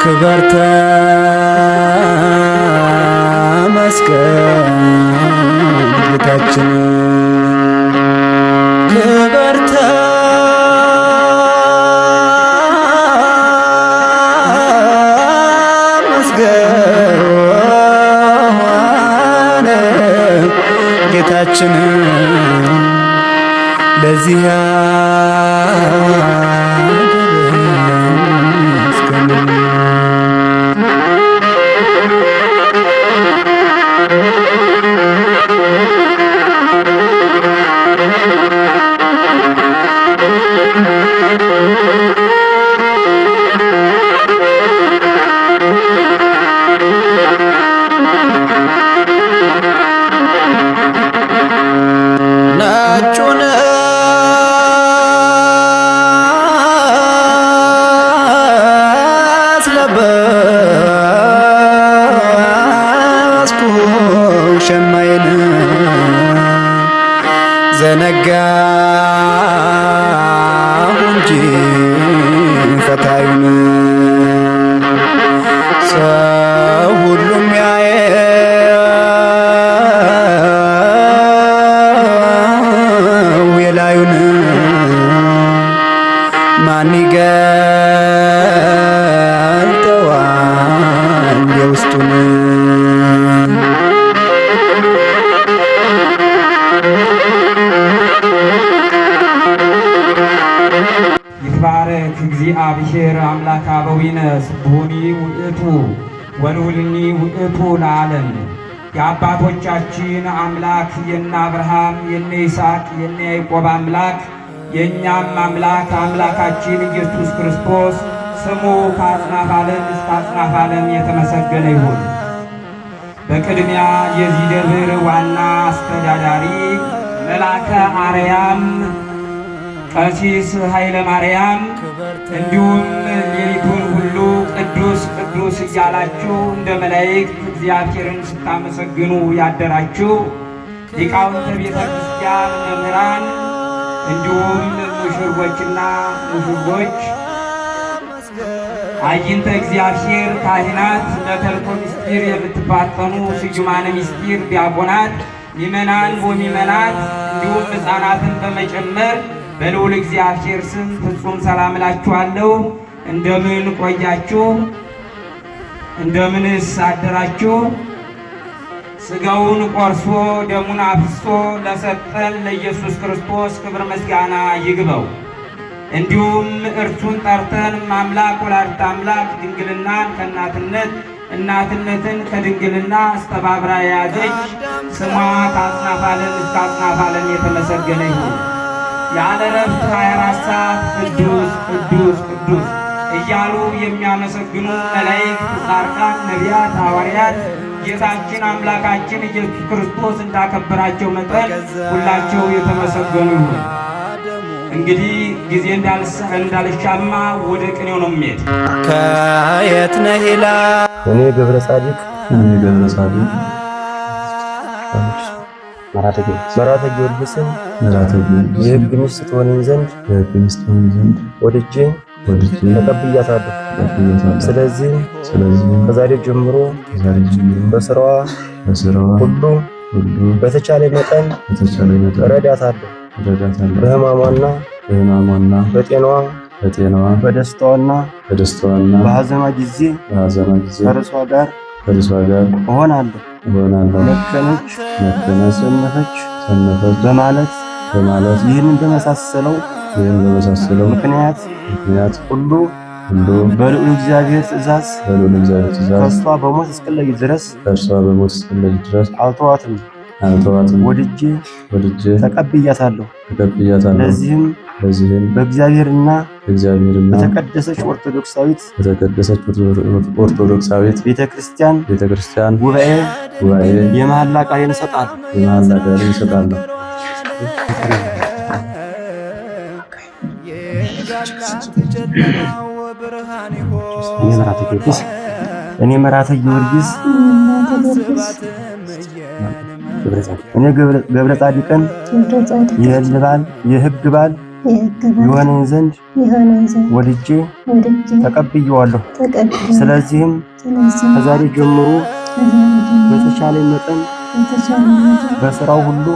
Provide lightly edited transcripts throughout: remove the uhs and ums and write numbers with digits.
ክብርተ መስቀል ጌታችን ክብርተ መስቀል ጌታችን ለዚህ ነጩን አስለበስኩ ሸማዬን ዘነጋሁ እንጂ ፈታዩን ሰው ሁሉም ያየው የላዩን ማን ይገልጠዋል የውስጡን ይትባረክ እግዚአብሔር አምላከ አበዊነ ስቡኒ ውእቱ ወልዑልኒ ውእቱ ለዓለም። የአባቶቻችን አምላክ የነ አብርሃም የነ ይስሐቅ የነ ያዕቆብ አምላክ የእኛም አምላክ አምላካችን ኢየሱስ ክርስቶስ ስሙ ከአጽናፈ ዓለም እስከ አጽናፈ ዓለም የተመሰገነ ይሁን። በቅድሚያ የዚህ ደብር ዋና አስተዳዳሪ መልአከ አርያም ቀሲስ ኃይለ ማርያም እንዲሁም ሌሊቱን ሁሉ ቅዱስ ቅዱስ እያላችሁ እንደ መላእክት እግዚአብሔርን ስታመሰግኑ ያደራችሁ ሊቃውንተ ቤተ ክርስቲያን መምህራን፣ እንዲሁም ሙሽሮችና ሙሽሮች፣ አይንተ እግዚአብሔር ካህናት፣ ለተልእኮ ምስጢር የምትፋጠኑ ስዩማነ ምስጢር ዲያቆናት፣ ምእመናን ወምእመናት እንዲሁም ሕፃናትን በመጨመር በልዑል እግዚአብሔር ስም ፍጹም ሰላም እላችኋለሁ። እንደምን ቆያችሁ? እንደምንስ አደራችሁ? ሥጋውን ቆርሶ ደሙን አፍስሶ ለሰጠን ለኢየሱስ ክርስቶስ ክብር ምስጋና ይግባው። እንዲሁም እርሱን ጠርተን አምላክ ወላዲተ አምላክ ድንግልናን ከእናትነት እናትነትን ከድንግልና አስተባብራ የያዘች ስሟ ከአጽናፈ ዓለም እስከ አጽናፈ ዓለም የተመሰገነ ይሁን። ያለ ዕረፍት 24 ሰዓት ቅዱስ ቅዱስ ቅዱስ እያሉ የሚያመሰግኑ መላእክት፣ ጻድቃን፣ ነቢያት፣ ሐዋርያት ጌታችን አምላካችን ኢየሱስ ክርስቶስ እንዳከበራቸው መጠን ሁላቸው የተመሰገኑ ይሁን። እንግዲህ ጊዜ እንዳልሻማ ወደ ቅኔው ነው የሚሄድ። ከየት ነህ ይላል እኔ ገብረ ጻዲቅ መራተ ጊዮርጊስን የሕግ ሚስት ትሆነኝ ዘንድ ወድጄ ተቀብያታለሁ። ስለዚህ ከዛሬ ጀምሮ በስራዋ ሁሉ በተቻለ መጠን እረዳታለሁ። በሕማሟና በጤናዋ በደስታዋና በሐዘኗ ጊዜ ከእርሷ ጋር እሆናለሁ። መከነች፣ ሰነፈች በማለት ይህንን በመሳሰለው ምክንያት ሁሉ በልዑል እግዚአብሔር ትእዛዝ ከእርሷ በሞት እስክለይ ድረስ አልተዋትም ወድጄ ተቀብያታለሁ። ለዚህም በእግዚአብሔርና በተቀደሰች ኦርቶዶክሳዊት ቤተክርስቲያን ጉባኤ የመሐላ ቃሌን እሰጣለሁ። እኔ መራተ ጊዮርጊስ እኔ ገብረ ጻድቅን የሕግ ባል የሆነን ዘንድ ወድጄ ተቀብየዋለሁ። ስለዚህም ከዛሬ ጀምሮ በተቻለ መጠን በስራው ሁሉ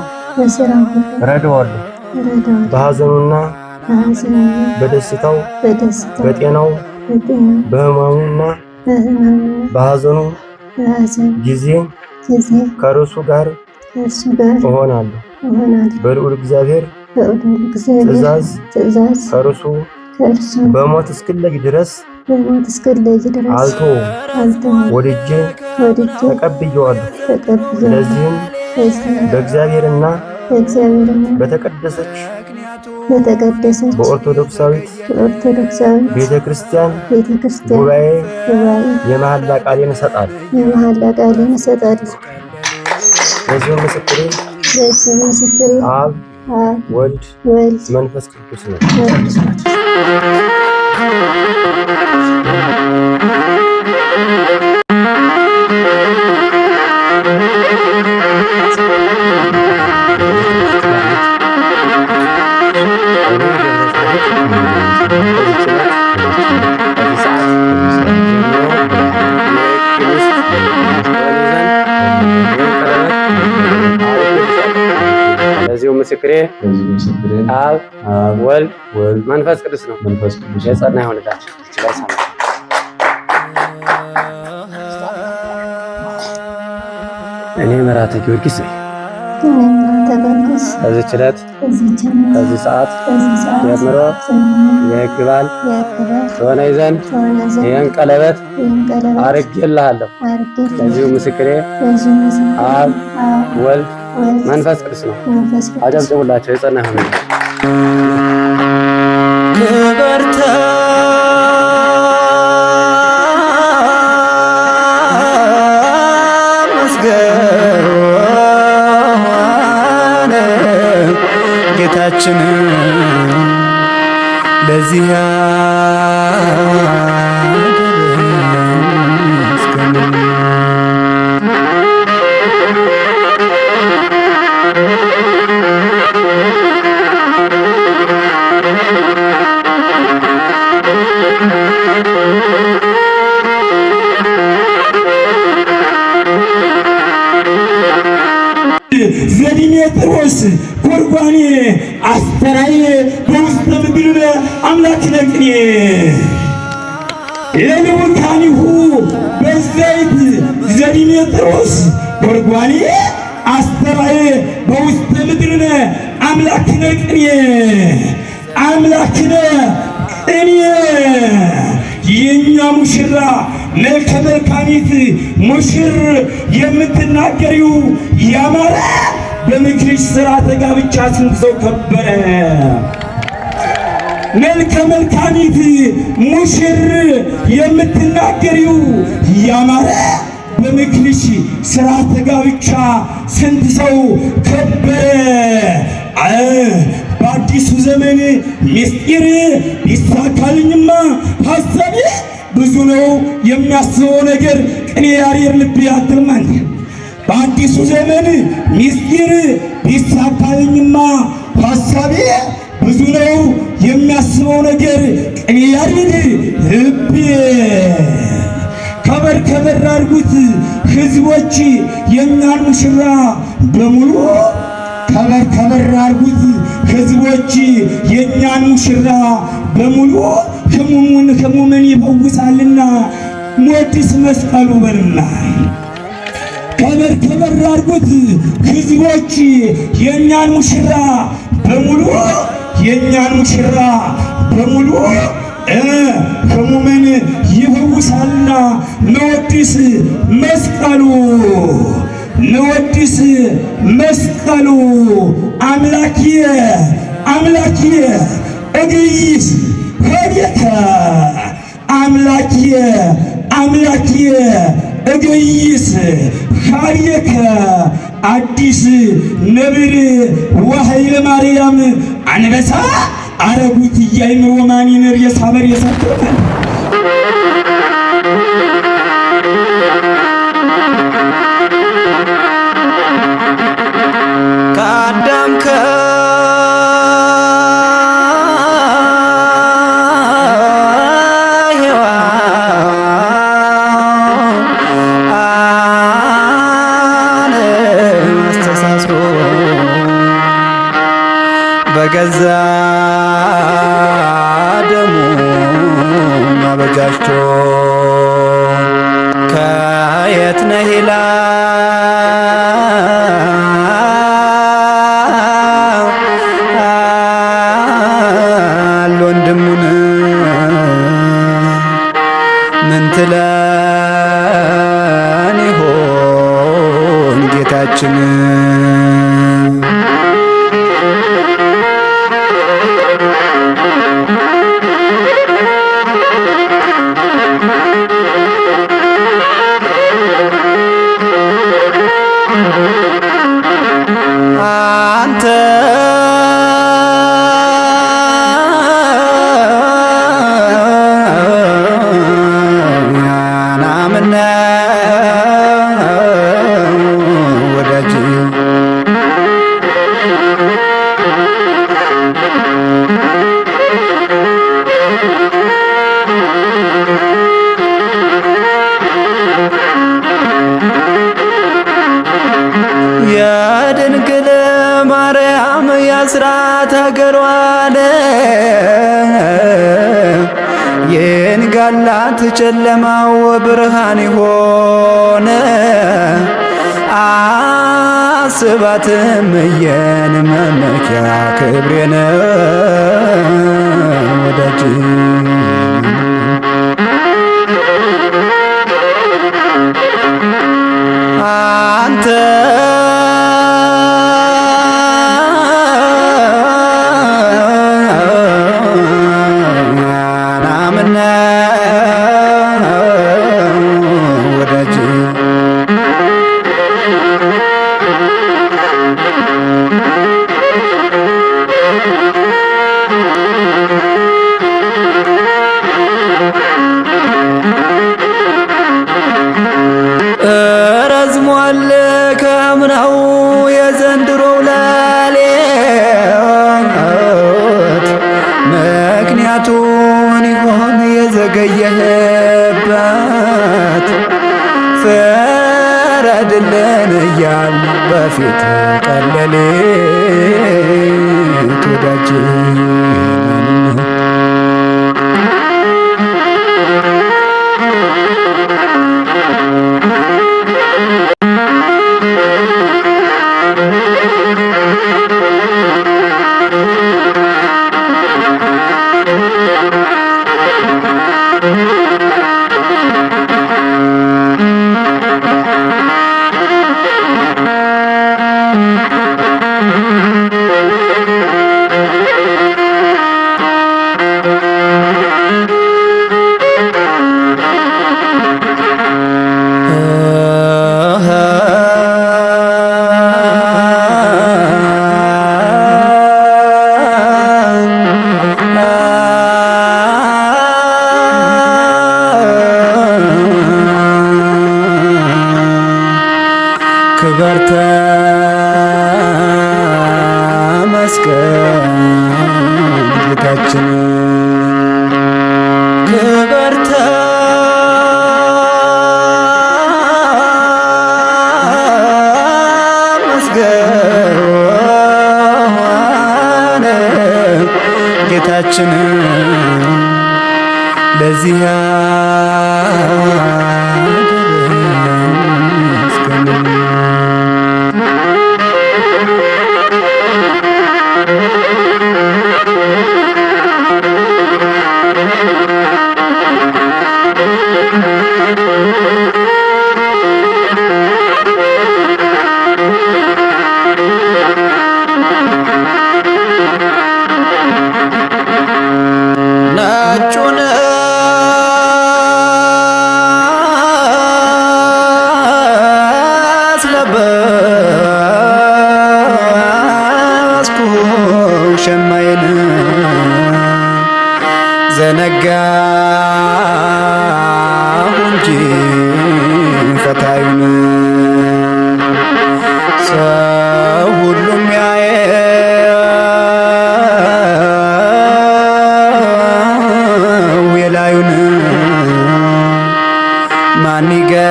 ረዳዋለሁ። በሐዘኑና በደስታው በጤናው በሕማሙና በሐዘኑ ጊዜ ከእርሱ ጋር እሆናለሁ። በልዑል እግዚአብሔር ትእዛዝ ከእርሱ በሞት እስክለይ ድረስ አልተውም፣ ወድጄ ተቀብየዋለሁ። ስለዚህም በእግዚአብሔርና በተቀደሰች በኦርቶዶክሳዊት ቤተክርስቲያን ጉባኤ የመሐላ ቃሌን እሰጣለሁ። ለዚህ ምስክሬ አብ ወልድ መንፈስ ቅዱስ ነው። ምስክሬ አብ ወልድ መንፈስ ቅዱስ ነው። የጸና ይሆንላችሁ። እኔ መራተ ጊዮርጊስ ነኝ። ከዚህች ዕለት ከዚህ ሰዓት ጀምሮ የሕግ ባል ትሆነኝ ዘንድ ይህን ቀለበት አድርጌልሃለሁ። ለዚሁ ምስክሬ አብ ወልድ መንፈስ ቅዱስ ነው። አጨብጭቡላቸው። የጸና ይሆን ክብርተ ምስጋና ጌታችን ለዚህ ዘዲሜጥሮስ ጎርጓኔ አስተራዬ በውስተ ምድር አምላክ ነቅኔ ለልዑካኒሁ በዘይት ዘዲሜጥሮስ ጎርጓኔ አስተራዬ በውስተ ምድር አምላክ ነቅኔ አምላክነ ቅኔ የኛ ሙሽራ መልከ መልካሚት ሙሽር የምትናገሪው ያማረ በምክርሽ ሥርዓተ ጋብቻ ስንት ሰው ከበረ። መልከ መልካሚት ሙሽር የምትናገሪው ያማረ በምክርሽ ሥርዓተ ጋብቻ ስንት ሰው ከበረ። በአዲሱ ዘመን ምስጢር ይሳካልኝማ ሐሳቤ ብዙ ነው የሚያስበው ነገር ቅኔ ያሬድ ልቤ አትልማኝ። በአዲሱ ዘመን ምስጢር ይሳካልኝማ ሐሳቤ ብዙ ነው የሚያስበው ነገር ቅኔ ያሬድ ልቤ። ከበር ከበር አድርጉት ሕዝቦች የእኛን ሙሽራ በሙሉ ከበር ከበር አድርጉት ሕዝቦች የእኛን ሙሽራ በሙሉ ሕሙምን ይፈውሳልና ሞድስ መስቀሉ በልና። ከበር ከበር አድርጉት ሕዝቦች የእኛን ሙሽራ በሙሉ የእኛን ሙሽራ በሙሉ ሕሙምን ይፈውሳልና ንወድስ መስቀሉ ንወድስ መስቀሉ አምላኪየ አምላኪየ እግይስ ሆዴከ አምላኪየ አምላኪየ እግይስ ሆዴከ አዲስ ነብር ወኃይለ ማርያም አንበሳ አረጉት እያይምሮ ማኒነር የሳበር የሳተናል ከአዳም አስተሳስሮ በገዛ ደሙ አበጃጅቶ ከየት ነህ ይላል ወንድሙን ምን ትለን ይሆን ጌታችን አንተ ናምነ ወዳጅ የድንግል ማርያም የአስራት ሀገሯን የንጋላት ጨለማው ብርሃን ይሆን አስባትም የን መመኪያ ክብሬን ወዳጅ አንተ ናምነ ወዳጅ ረዝሟል ከምናው የዘንድሮው ሌሊት ምክንያቱን ይሆን የዘገየህበት ፍረድልን እያል በፊት ቀለሌት ወዳጅ ክብር ተመስገን ጌታችን ክብር ተመስገን ጌታችን ለዚህ ያደረስከን ዘነጋሁ እንጂ ፈታዩን ሰው ሁሉም ያየው የላዩን ማን ይገልጠዋል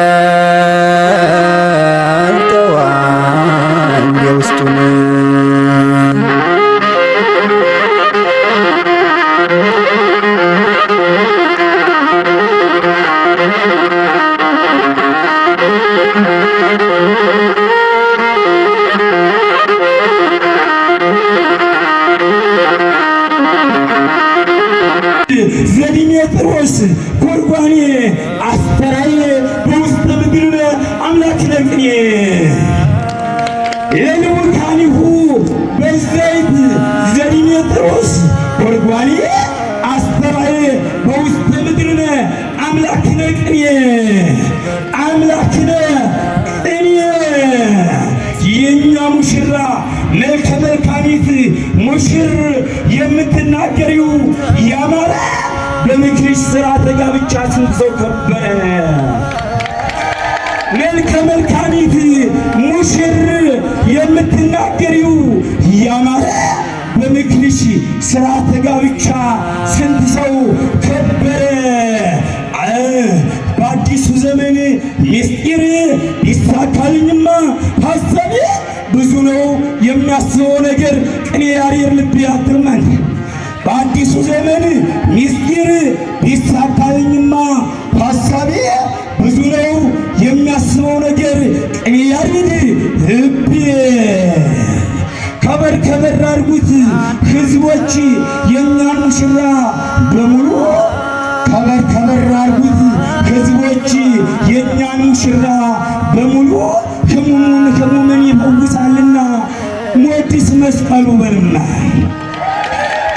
የውስጡን ዘዲሜጥሮስ ጎርጓኔ አስተራዬ በውስተ ምድር አምላክ ነቅኔ የልውካኒሁ በዘይት ዘዲሜጥሮስ ጎርጓኔ አስተራዬ በውስተ ምድር አምላክ ነቅኔ አምላክነ እኔ የኛ ሙሽራ መልከ መልካሚት ሙሽር የምትናገሪው ያማረ በምክርሽ ሥርዓተ ጋብቻ ስንት ሰው ከበረ። መልከ መልካሚት ሙሽር የምትናገሪው ያማረ በምክርሽ ሥርዓተ ጋብቻ ስንት ሰው ከበረ። በአዲሱ ዘመን ምስጢር ይሳካልኝማ ሐሳቤ ብዙ ነው የሚያስበው ነገር ቅኔ ያሬድ ልቤ ያትርማል። በአዲሱ ዘመን ምስጢር ይሳካልኝማ ሐሳቤ ብዙ ነው የሚያስበው ነገር ቅኔ ያሬድ ልቤ ከበር ከበር አድርጉት ሕዝቦች የእኛን ሙሽራ በሙሉ ከበር ከበር አድርጉት ሕዝቦች የእኛን ሙሽራ በሙሉ ሕሙምን ይፈውሳልና ሞዲስ መስቀሉ በልና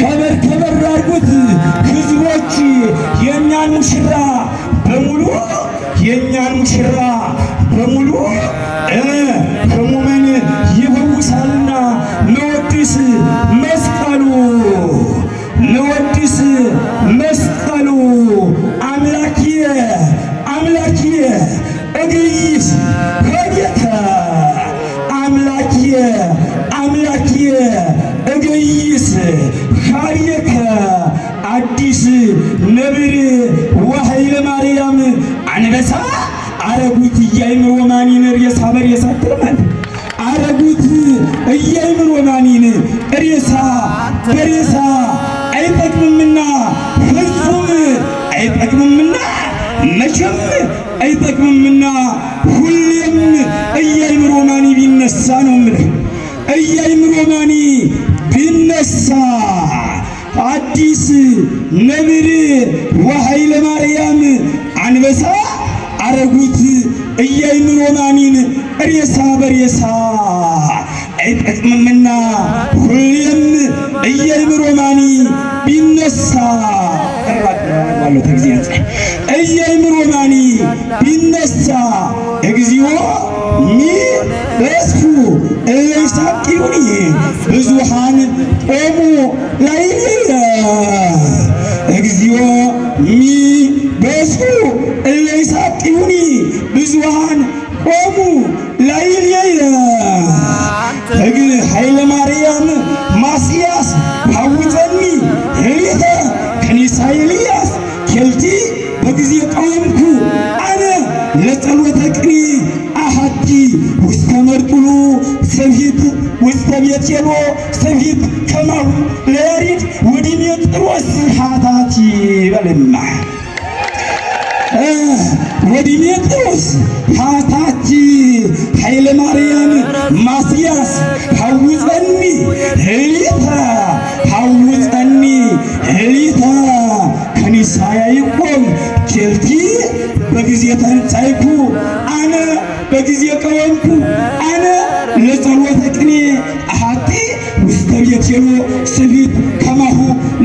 ከበር ከበር አድርጉት ሕዝቦች የእኛን ሙሽራ በሙሉ የእኛን ሙሽራ በሙሉ ሕሙምን ይፈውሳልና ሞዲስ መስቀሉ ሞዲስ መስቀሉ አምላኪየ አምላኪየ እግይስ ሆጌከ አምላኪየ አምላኪየ እግይስ ሆጌከ አዲስ ነብር ወኃይለ ማርያም አንበሳ አረጉት እያይምሮ ማኒን ሬሳ በሬሳ ትርማል አረጉት እያይምሮ ማኒን ሬሳ በሬሳ አይጠቅምምና ፍጹም አይጠቅምምና መቼም አይጠቅምምና ሁሌም እያይምሮ ማኒ ቢነሳ ነው የምልህ። እያይምሮ ማኒ ቢነሳ አዲስ ነብር ወኃይለ ማርያም አንበሳ አረጉት እያይምሮ ማኒን ሬሳ በሬሳ አይጠቅምምና ሁሌም እያይምሮ ማኒ ቢነሳ እያይምሮ ማኒ ቢነሳ እግዚኦ ሚ በስኩ እለይሳቂሁኒ ብዙሃን ቆሙ ላዕሌየ እግዚኦ ሚ በስኩ እለይሳቂሁኒ ብዙሃን ቆሙ ላዕሌየ ኃይለ ማርያም ማስያስ ሐውፀኒ ሄሊተ ከኒሳ ኤልያስ ኬልቲ በጊዜ ቀወምኩ አነ ለጸሎተ ቅኔ አሐቲ ውስተ መርጡሉ ሰብሂት ውስተ ቤቴሎ ሰብሂት ከማሁ ለያሬድ ወዲሜጥሮስ ሀታቲ በልማ ወዲሜጥሮስ ሀታቲ ኃይለ ማርያም ማስያስ ሐውፀኒ ሄሊተ ሐውፀኒ ሄሊተ ከኒሳ ያዕቆብ ኬልቲ በጊዜ ተንጻይኩ አነ በጊዜ ቀወምኩ አነ ለጸሎተ ቅኔ አሐቲ ውስተ ቤቴሎ ሰብሂት ከማሁ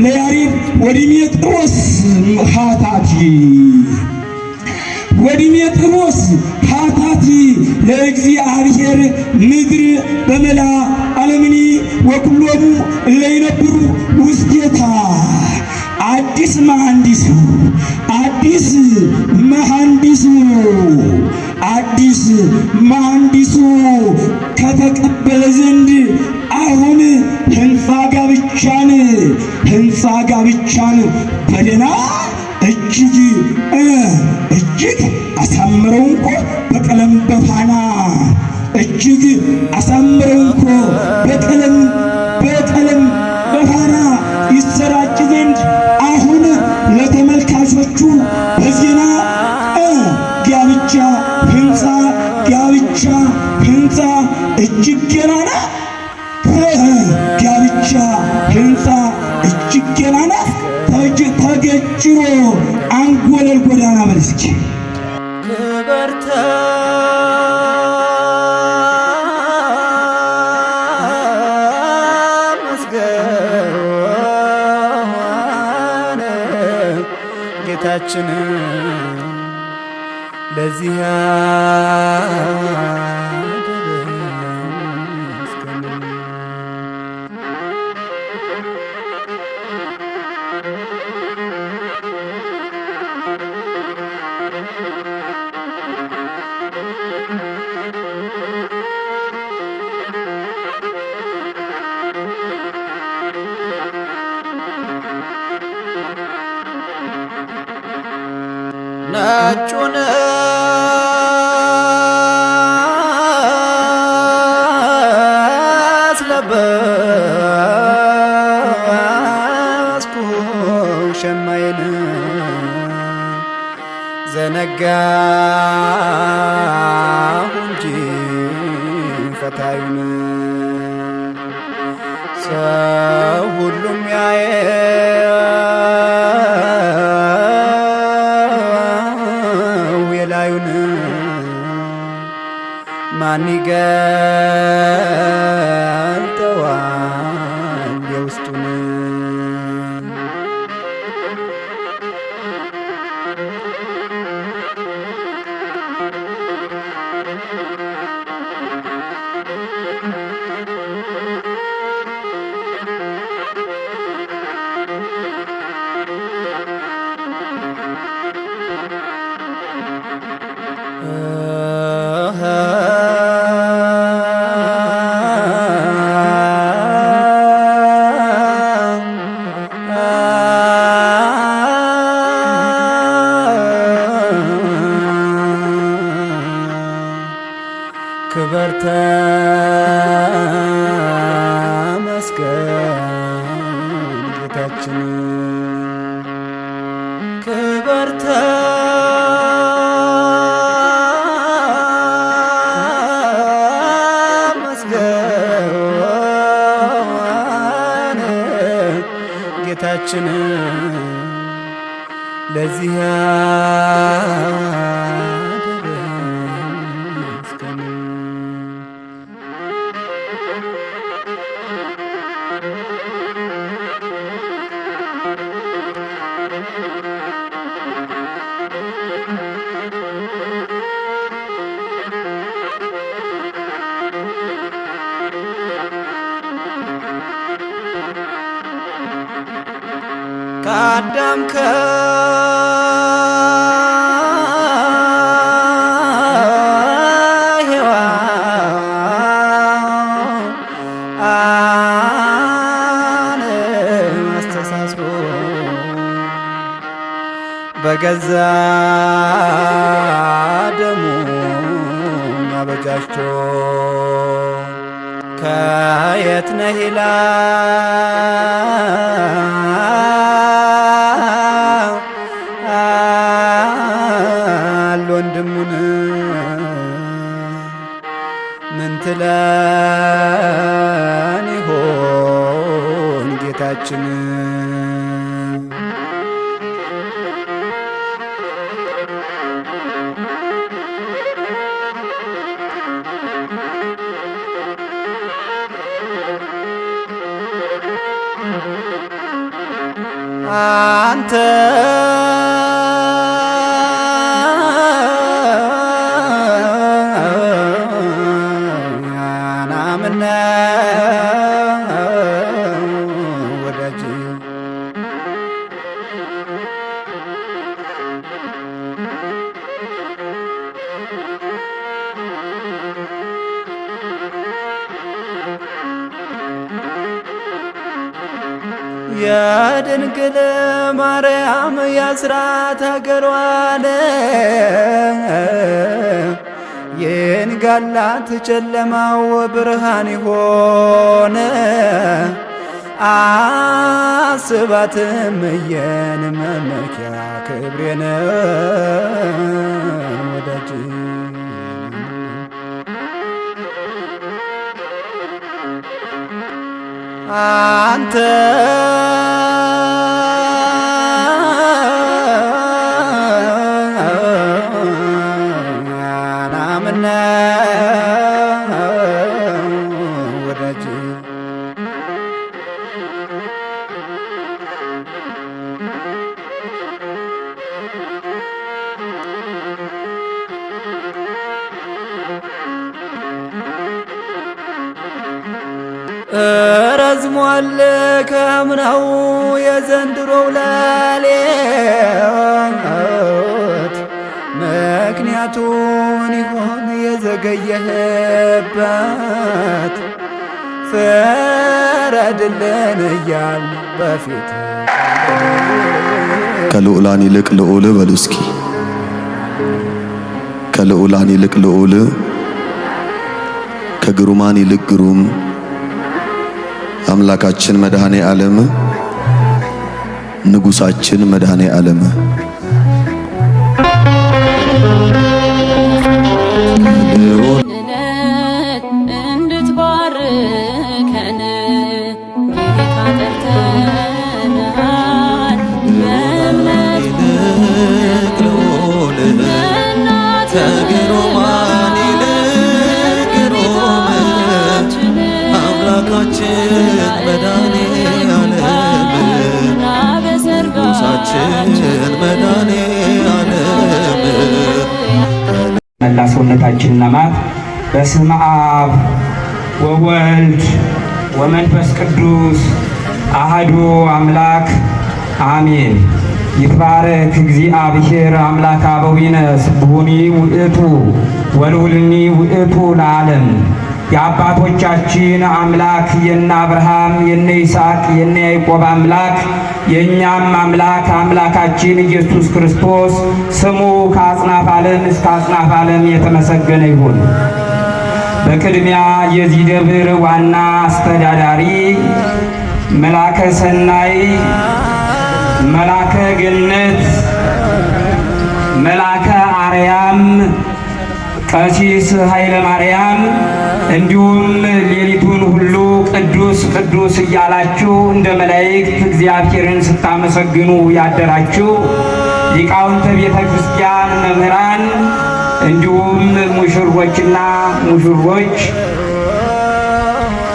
ለያሬድ ወዲሜጥሮስ ሀታቲ ወዲሜጥሮስ ሀታቲ ለእግዚአብሔር ምድር በመላ ዓለምኒ ወኩሎሙ እለ ይነብሩ ውስቴታ አዲስ መሐንዲሱ አዲስ መሐንዲሱ አዲስ መሐንዲሱ ከተቀበለ ዘንድ አሁን ህንፃ ጋብቻን በደና እጅግ አሳምረው እንኮ በቀለም በፋና እጅግ አሳምረው እንኮ በቀለም በፋና ይሰራጭ ዘንድ አሁን ለተመልካቾቹ በዜና ጋብቻ ህንፃ እጅግ ገናና ጋብቻ ህንፃ እጅግ ገናና ተገጭሮ አንጎለል ጎዳና መልስኪ ክበርተ መስገን ጌታችን ለዚህ ነጩን አስለበስኩ ሸማዬን ዘነጋሁ እንጂ ፈታዩን ሰው ሁሉም ማን ይገልጠዋል የውስጡን ክብር ተመስገን ጌታችን ክብር ተመስገን ጌታችን ለዚህ ከአዳም ከሔዋን አስተሳስሮ በገዛ ደሙ አበጃጅቶ ከየት ነህ ይላል ወንድሙን ምን ትለን ይሆን ጌታችን አንተ ናምነ ወዳጅ የድንግል ማርያም የአስራት ሀገሯን የንጋላት ጨለማው ብርሃን ይሆን አስባትም የን መመኪያ ክብሬን ወዳጅ አንተ ናምነ ወዳጅ ረዝሟል ከምነው የዘንድሮው ሌሊት ምክንያቱን ይሆን የዘገየህበት ፍረድልን እያል በፊት ከልዑላን ይልቅ ልዑል በሉ እስኪ ከልዑላን ይልቅ ልዑል ከግሩማን ይልቅ ግሩም አምላካችን መድኃኔ ዓለም ንጉሳችን መድኃኔ ዓለም እንድትባርከን ጌታ ጠርተናል በእምነት ከግሩማን ይልቅ ግሩም አምላካችን መድኃኔ ዓለም ንጉሳችን መድኃኔ ዓለም መላ ሰውነታችን ነማት በስመ አብ ወወልድ ወመንፈስ ቅዱስ አሐዱ አምላክ አሜን። ይትባረክ እግዚአብሔር አምላከ አበዊነ ስብሑኒ ውእቱ ወልዑልኒ ውእቱ ለዓለም። የአባቶቻችን አምላክ የነ አብርሃም የነ ይስሐቅ የነ ያዕቆብ አምላክ የእኛም አምላክ አምላካችን ኢየሱስ ክርስቶስ ስሙ ከአጽናፈ ዓለም እስከ አጽናፈ ዓለም የተመሰገነ ይሁን። በቅድሚያ የዚህ ደብር ዋና አስተዳዳሪ መላከ ሰናይ መላከ ገነት መላከ አርያም ቀሲስ ኃይለ ማርያም እንዲሁም ሌሊቱን ሁሉ ቅዱስ ቅዱስ እያላችሁ እንደ መላእክት እግዚአብሔርን ስታመሰግኑ ያደራችሁ ሊቃውንተ ቤተ ክርስቲያን መምህራን እንዲሁም ሙሽሮችና ሙሽሮች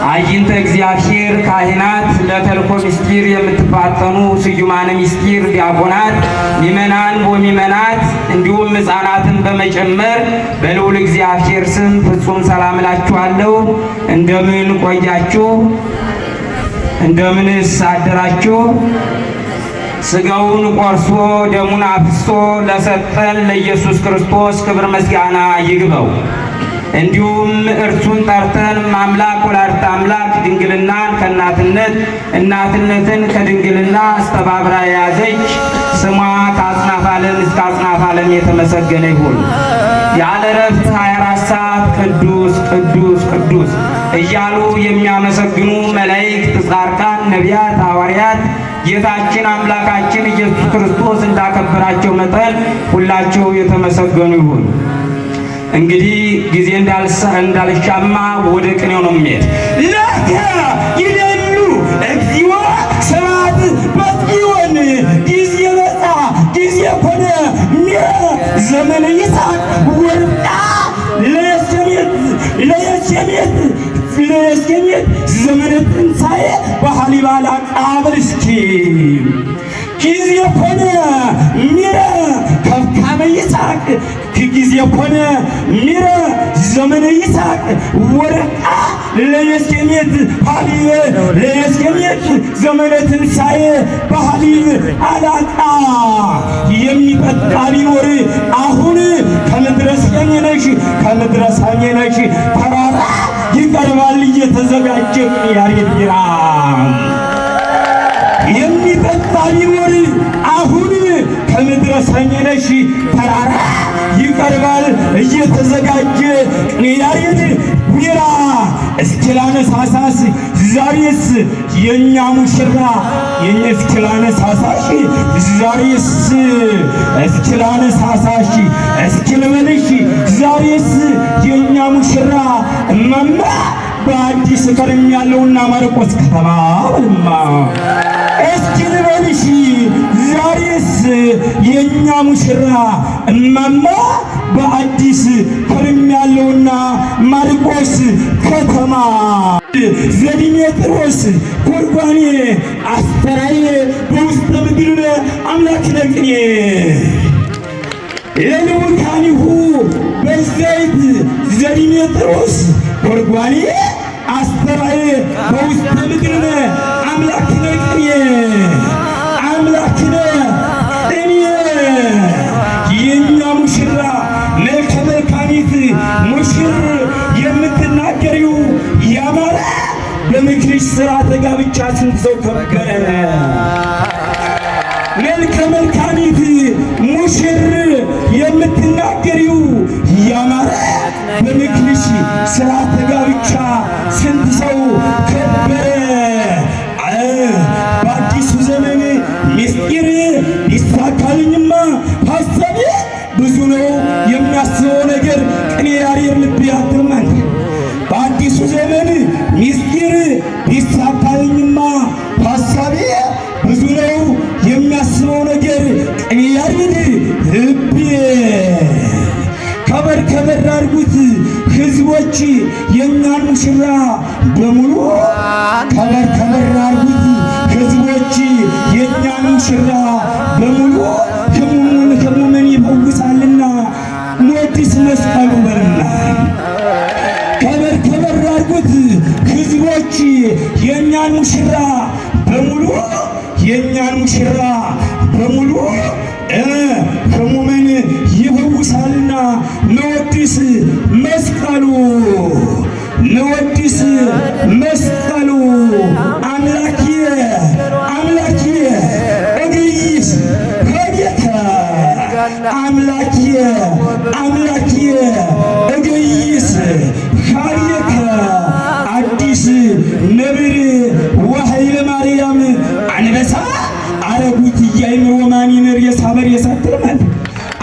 አይንተ እግዚአብሔር ካህናት ለተልኮ ምስጢር የምትፋጠኑ ስዩማነ ምስጢር ዲያቆናት ሚመናን ወሚመናት እንዲሁም ሕፃናትን በመጨመር በልዑል እግዚአብሔር ስም ፍጹም ሰላም እላችኋለሁ። እንደምን ቆያችሁ? እንደምንስ አደራችሁ? ስጋውን ቆርሶ ደሙን አፍሶ ለሰጠን ለኢየሱስ ክርስቶስ ክብር ምስጋና ይግባው። እንዲሁም እርሱን ጠርተን አምላክ ወላዲተ አምላክ ድንግልናን ከእናትነት እናትነትን ከድንግልና አስተባብራ የያዘች ስሟ ከአጽናፈ ዓለም እስከ አጽናፈ ዓለም የተመሰገነ ይሁን። ያለ እረፍት 24 ሰዓት ቅዱስ ቅዱስ ቅዱስ እያሉ የሚያመሰግኑ መላእክት፣ ጻድቃን፣ ነቢያት፣ ሐዋርያት ጌታችን አምላካችን ኢየሱስ ክርስቶስ እንዳከበራቸው መጠን ሁላቸው የተመሰገኑ ይሁን። እንግዲህ ጊዜ እንዳልሻማ ወደ ቅኔው ነው የሚሄድ። ለከ ይደሉ እግዚኦ ስብሐት በጽዮን ጊዜ መጣ ጊዜ ኮነ ዘመነ ይስሐቅ ወርዳ ለየስኬሜት ዘመነ ትንሣኤ በሃሊባላ ቃብር እስኪ ጊዜ ኮነ ሚረ ከብካመ ይስሐቅ ጊዜ ኮነ ሚረ ዘመነ ይስሐቅ ወርቃ ለየስኬሜት ሀሊብ ለየስኬሜት ዘመነ ትንሣኤ በሀሊብ አላቃ የሚጠጣ ቢኖር አሁን ከምድረ ሰሜን ነሽ ከምድረ ሰሜን ነሽ ተራራ ይቀርባል እየተዘጋጀ ያሬድ ቢራ የተዘጋጀ ቅኔ ያሬድ ቢራ እስኪ ላነሳሳሽ ዛሬስ የኛ ሙሽራ እስኪ ላነሳሳሽ ዛሬስ እስኪ ላነሳሳሽ እስኪ ልበልሽ ዛሬስ የኛ ሙሽራ እማማ በአዲስ ከርም ያለውና ማርቆስ ከተማ በልማ እስኪ ልበልሽ ዛሬስ የኛ ሙሽራ እማማ በአዲስ ከርም ያለውና ማርቆስ ከተማ ዘዲሜጥሮስ ኮርጓኔ አስተራዬ በውስተ ምድር አምላክ ነቅኔ የልውካኒሁ በዘይት ዘዲሜጥሮስ ኮርጓኔ አስተራዬ በውስተ ምድር አምላክ ነቅኔ አምላክ ነቅኔ የኛ ሙሽራ መልከ መልካሚት ሙሽር የምትናገሪው ያማረ በምክርሽ ሥርዓተ ጋብቻ ስንት ሰው ከበረ መልከ መልካሚት ሙሽር የምትናገሪው ያማረ በምክርሽ ሥርዓተ ጋብቻ ስንት ሰው ከበረ በአዲሱ ዘመን ምስጢር ይሳካልኝማ ሐሳቤ ብዙ ነው የሚያስበው ነገር ቅኔ ያሬድ ልቤ ያትርማል በአዲሱ ዘመን ምስጢር ይሳካልኝማ ሐሳቤ ብዙ ነው የሚያስበው ነገር ቅኔ ያሬድ ልቤ ከበር ከበር አድርጉት ሕዝቦች የኛን ሙሽራ በሙሉ ከበር ከበር አድርጉት ሕዝቦች የኛን ሙሽራ በሙሉ ሕሙምን ይፈውሳልና ኖዲስ መስቀሉ በልና ከበር ከበር አድርጉት ሕዝቦች የኛን ሙሽራ በሙሉ የኛን ሙሽራ በሙሉ ሕሙምን ይፈውሳልና ነወድስ መስቀሉ ነወድስ መስቀሉ አምላኪየ አምላኪየ እግይስ ሆዴከ አምላኪየ አምላኪየ እግይስ ሆዴከ አዲስ ነብር ወኃይለ ማርያም አንበሳ አረጉት እያይምሮ ማኒን ሬሳ በሬሳ ትልማል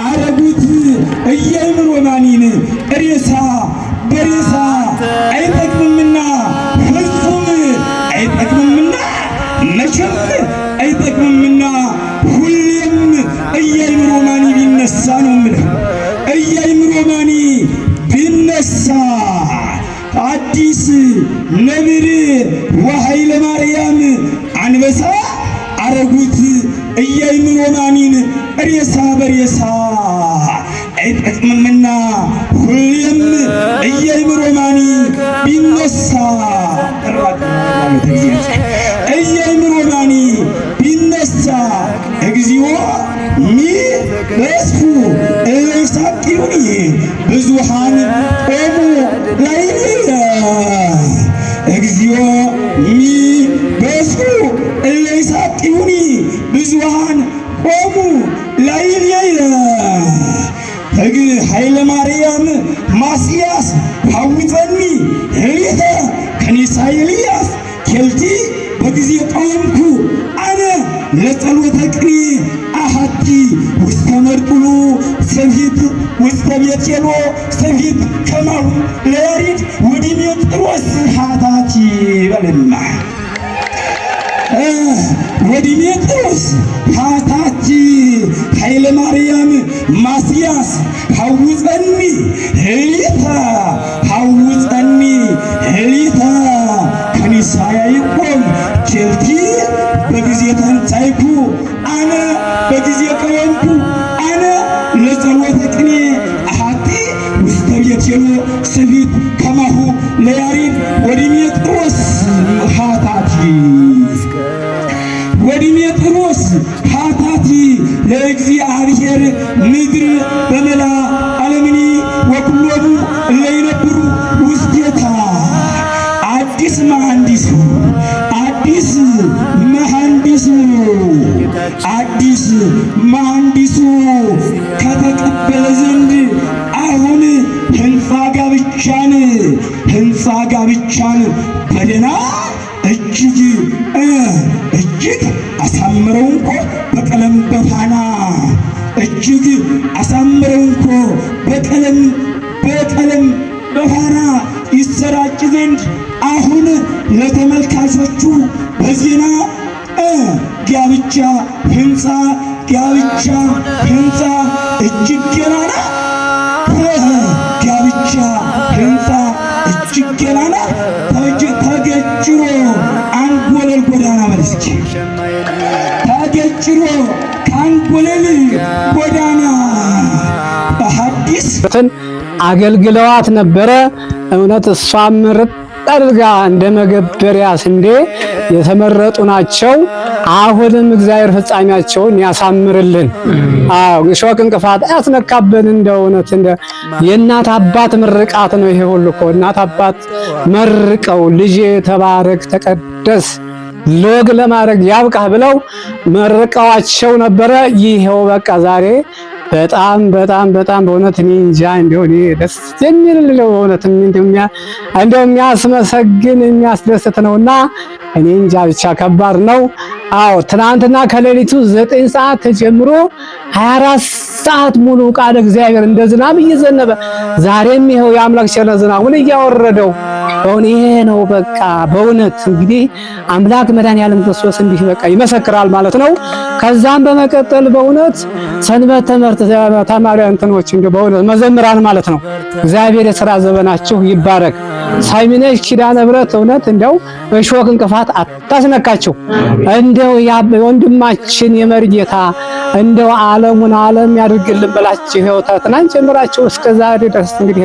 አረጉት እያይምሮ ማኒን ሬሳ በሬሳ አይጠቅምምና ፍጹም አይጠቅምምና መቼም አይጠቅምምና ሁሌም እያይምሮ ማኒ ቢነሳ ነው የምልህ እያይምሮ ማኒ ቢነሳ አዲስ ነብር ወኃይለ ማርያም አንበሳ አረጉት እያይምሮ ማኒን ሬሳ በሬሳ አይጠቅምምና ሁሌም እያይምሮ ማኒ ቢነሳ እያይምሮ ማኒ ቢነሳ እግዚኦ ሚበስፉ እለይሳቅዩኒ ብዙሃን ቆሙ ላዕሌየ እግዚኦ ሚበስፉ እለይሳቅዩኒ ብዙሃን ቆሙ ላዕሌየ ኃይለ ማርያም ማስያስ ሐዊፀኒ ህሊተ ከኒሳ ኤልያስ ኬልቲ በጊዜ ቆምኩ አነ ለጸሎተ ቅኔ አሐቲ ውስተ መርጡሉ ሰፊት ውስተ ቤቴሎ ሰፊት ከማሁ ለያሬድ ወዲሜጥሮስ ሐታቲ በልማ ወዲሜጥሮስ ሐታቲ ኃይለ ማርያም ማስያስ ሐዊፀኒ ህሊተ ሐዊፀኒ ህሊተ ከኒሳ ያዕቆብ ኬልቲ በጊዜ ተንሣእኩ አነ በጊዜ ቀወምኩ አነ ለጸሎተ ቅኔ አሐቲ ውስተ ቤቴሎ ሰፊት ከማሁ ለያሬድ ወዲሜጥሮስ ሐታቲ ወዲሜጥሮስ ሐታቲ ለእግዚአብሔር ምድር በመላ ዓለምኒ ወኩሎሙ እለ ይነብሩ ውስቴታ አዲስ መሐንዲሱ አዲስ መሐንዲሱ አዲስ መሐንዲሱ ከተቀበለ ዘንድ አሁን ጋብቻን በደና እጅግ አሳምረው እንኮ በቀለም በፋና እጅግ አሳምረው እንኮ በቀለም በፋና ይሰራጭ ዘንድ አሁን ለተመልካቾቹ በዜና ጋብቻ ህንፃ እጅግ ገናና ጋብቻ ህንፃ እጅግ ገናና ተገጭሮ አንጎለል ጎዳና መልስኪ ተገጭሮ ከአንጎለል ጎዳና በሐዲስ አገልግለዋት ነበረ። እውነት እሷም ምርጥ አድርጋ እንደ መገበሪያ ስንዴ የተመረጡ ናቸው። አሁንም እግዚአብሔር ፍጻሜያቸውን ያሳምርልን። ሾክ እንቅፋት ያስነካብን። እንደ እውነት እንደ የእናት አባት ምርቃት ነው ይሄ ሁሉ እኮ። እናት አባት መርቀው ልጄ ተባረክ ተቀደስ ሎግ ለማድረግ ያብቃህ ብለው መርቀዋቸው ነበረ። ይሄው በቃ ዛሬ በጣም በእውነት እኔ እንጃ እንደሆነ ደስ የሚል ነው። በእውነት እንደው የሚያስመሰግን የሚያስደስት ነውና እኔ እንጃ ብቻ ከባድ ነው። አዎ ትናንትና ከሌሊቱ 9 ሰዓት ተጀምሮ 24 ሰዓት ሙሉ ቃል እግዚአብሔር እንደ ዝናብ እየዘነበ ዛሬም ይሄው የአምላክ ቸርነት ዝናቡን እያወረደው በእውነት ይሄ ነው በቃ። በእውነት እንግዲህ አምላክ መድኃኒዓለም ክርስቶስ እንዲህ በቃ ይመሰክራል ማለት ነው። ከዛም በመቀጠል በእውነት ሰንበት ትምህርት ተማሪ እንትኖች በእውነት መዘምራን ማለት ነው። እግዚአብሔር የሥራ ዘመናችሁ ይባረክ። ሳይሚነሽ ኪዳነ ምሕረት እውነት እንደው በሾክ እንቅፋት አታስነካችሁ። እንደው ወንድማችን የመርጌታ እንደው ዓለሙን ዓለም ያድርግልን ብላችሁ ይኸው ትናንት ጀምራችሁ እስከ ዛሬ ድረስ እንግዲህ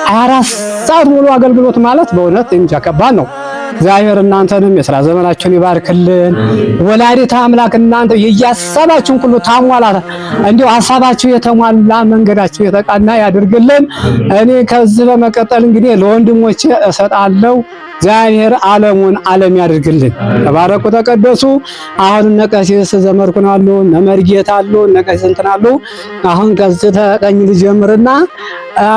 24 ሰዓት ሙሉ አገልግሎት ማለት በእውነት እንጃ ከባድ ነው። እግዚአብሔር እናንተንም የሥራ ዘመናችሁን ይባርክልን። ወላዲተ አምላክ እናንተ የያሳባችሁን ሁሉ ታሟላ። እንደው ሐሳባችሁ የተሟላ መንገዳችሁ የተቃና ያድርግልን። እኔ ከዚህ በመቀጠል እንግዲህ ለወንድሞቼ እሰጣለሁ። እግዚአብሔር ዓለሙን ዓለም ያድርግልን። ተባረኩ ተቀደሱ። አሁን እነ ቀሲስ ዘመርኩን አሉ፣ እነ መርጌታ አሉ፣ እነ ቀሲስ እንትን አሉ። አሁን ከዚህ ተቀኝ ልጀምርና